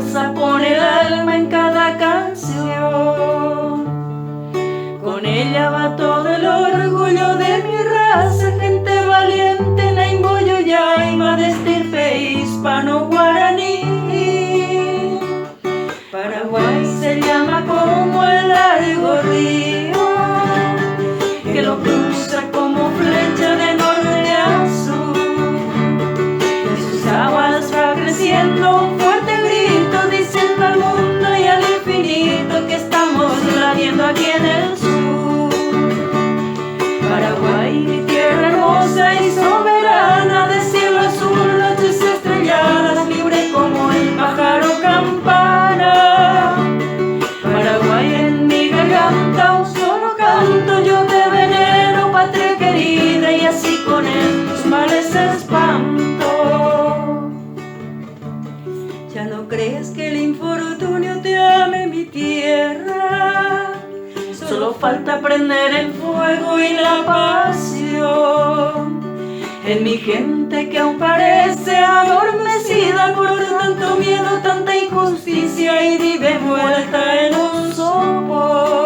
fuerza, pone el alma en cada canción. Con ella va todo el orgullo de mi raza, gente valiente, naimboyo, yaima, de estirpe hispano-guaraní. Paraguay se llama como el largo río que lo cruza como flecha de norte a sur. En sus aguas va creciendo un fuerte grito, diciendo al mundo y al infinito que estamos latiendo aquí en el sur. Paraguay, mi tierra hermosa y soberana, de cielo azul, noches estrelladas, libre como el pájaro campana. Paraguay, en mi garganta un solo canto yo te venero, patria querida, y así con él tus males espanto. Ya no crees que el infortunio te ame, mi tierra, solo falta prender el fuego y la pasión en mi gente que aún parece adormecida por tanto miedo, tanta injusticia, y vive muerta en un sopor.